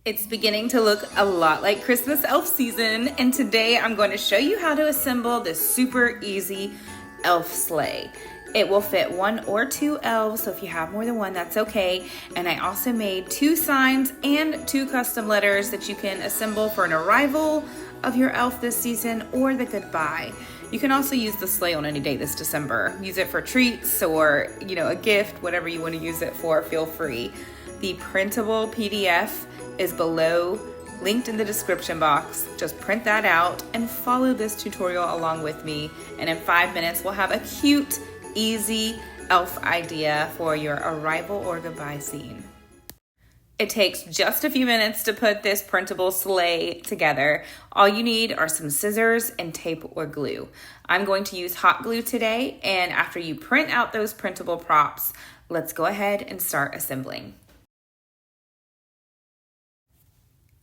It's beginning to look a lot like Christmas elf season, and today I'm going to show you how to assemble this super easy elf sleigh. It will fit one or two elves, so if you have more than one, that's okay. And I also made 2 signs and 2 custom letters that you can assemble for an arrival of your elf this season or the goodbye. You can also use the sleigh on any day this December. Use it for treats or, a gift, whatever you want to use it for, feel free. The printable PDF is below, linked in the description box. Just print that out and follow this tutorial along with me. And in 5 minutes, we'll have a cute, easy elf idea for your arrival or goodbye scene. It takes just a few minutes to put this printable sleigh together. All you need are some scissors and tape or glue. I'm going to use hot glue today, and after you print out those printable props, let's go ahead and start assembling.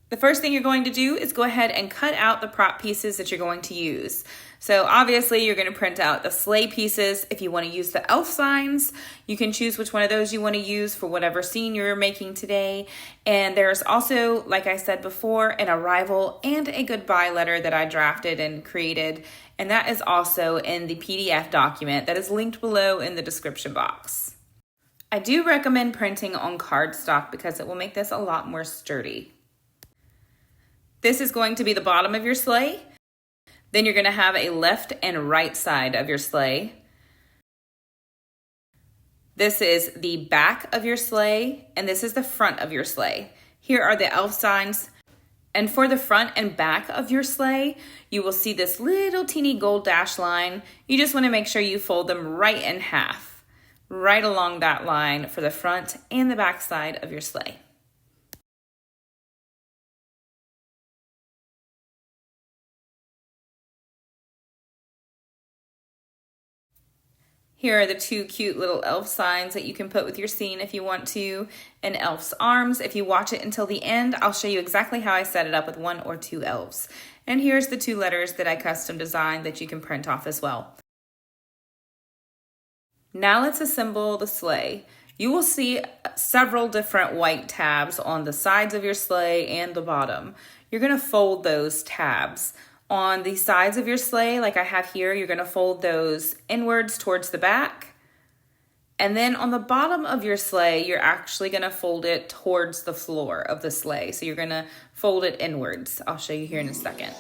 The first thing you're going to do is go ahead and cut out the prop pieces that you're going to use. So obviously you're going to print out the sleigh pieces. If you want to use the elf signs, you can choose which one of those you want to use for whatever scene you're making today. And there's also, like I said before, an arrival and a goodbye letter that I drafted and created. And that is also in the PDF document that is linked below in the description box. I do recommend printing on cardstock because it will make this a lot more sturdy. This is going to be the bottom of your sleigh. Then you're going to have a left and right side of your sleigh. This is the back of your sleigh, and this is the front of your sleigh. Here are the elf signs. And for the front and back of your sleigh, you will see this little teeny gold dash line. You just want to make sure you fold them right in half, right along that line for the front and the back side of your sleigh. Here are the 2 cute little elf signs that you can put with your scene if you want to, and elf's arms. If you watch it until the end, I'll show you exactly how I set it up with 1 or 2 elves. And here's the 2 letters that I custom designed that you can print off as well. Now let's assemble the sleigh. You will see several different white tabs on the sides of your sleigh and the bottom. You're going to fold those tabs. On the sides of your sleigh, like I have here, you're going to fold those inwards towards the back. And then on the bottom of your sleigh, you're actually going to fold it towards the floor of the sleigh. So you're going to fold it inwards. I'll show you here in a second.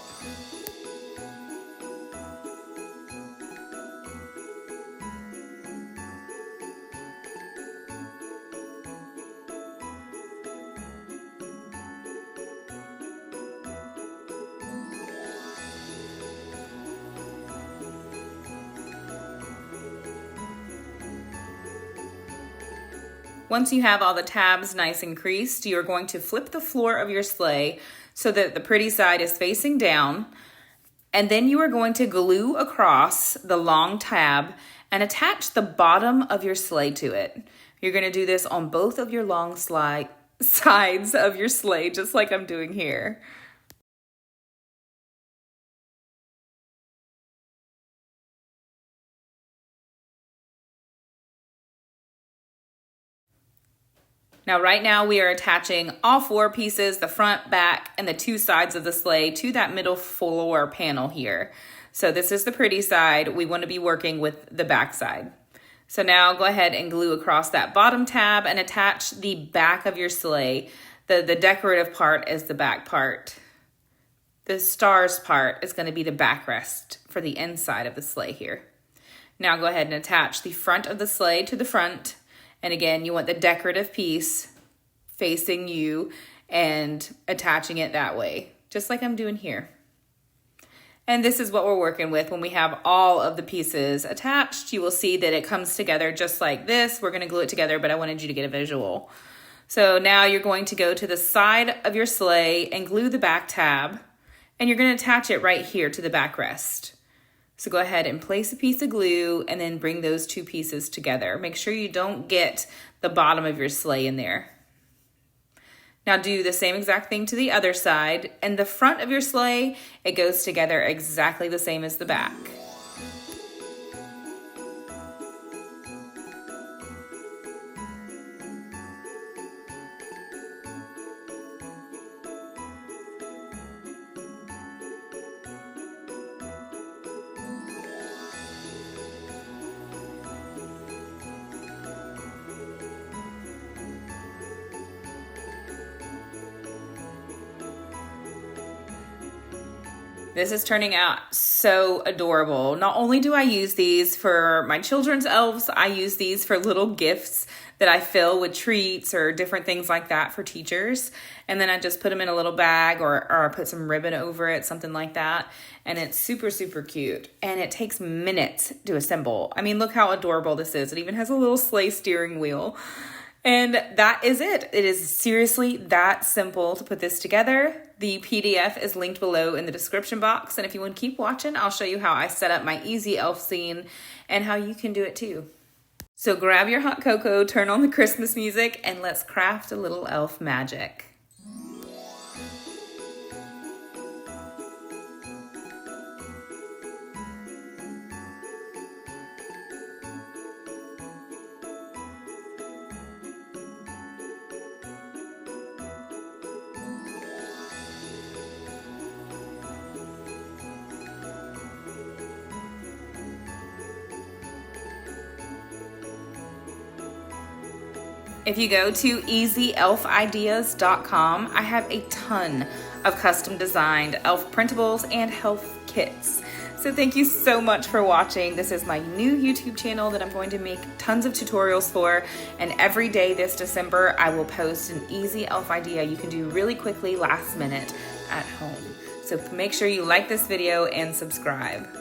Once you have all the tabs nice and creased, you're going to flip the floor of your sleigh so that the pretty side is facing down. And then you are going to glue across the long tab and attach the bottom of your sleigh to it. You're going to do this on both of your long sides of your sleigh, just like I'm doing here. Now, right now we are attaching all 4 pieces, the front, back, and the 2 sides of the sleigh to that middle floor panel here. So this is the pretty side. We want to be working with the back side. So now go ahead and glue across that bottom tab and attach the back of your sleigh. The decorative part is the back part. The stars part is going to be the backrest for the inside of the sleigh here. Now go ahead and attach the front of the sleigh to the front. And again, you want the decorative piece facing you and attaching it that way, just like I'm doing here. And this is what we're working with when we have all of the pieces attached. You will see that it comes together just like this. We're going to glue it together, but I wanted you to get a visual. So now you're going to go to the side of your sleigh and glue the back tab, and you're going to attach it right here to the backrest. So go ahead and place a piece of glue and then bring those 2 pieces together. Make sure you don't get the bottom of your sleigh in there. Now do the same exact thing to the other side. And the front of your sleigh, it goes together exactly the same as the back. This is turning out so adorable. Not only do I use these for my children's elves, I use these for little gifts that I fill with treats or different things like that for teachers. And then I just put them in a little bag or I put some ribbon over it, something like that. And it's super, super cute. And it takes minutes to assemble. I mean, look how adorable this is. It even has a little sleigh steering wheel. And that is it. It is seriously that simple to put this together. The PDF is linked below in the description box. And if you want to keep watching, I'll show you how I set up my easy elf scene and how you can do it too. So grab your hot cocoa, turn on the Christmas music, and let's craft a little elf magic. If you go to easyeelfideas.com, I have a ton of custom designed elf printables and elf kits. So thank you so much for watching. This is my new YouTube channel that I'm going to make tons of tutorials for, and every day this December I will post an easy elf idea you can do really quickly last minute at home. So make sure you like this video and subscribe.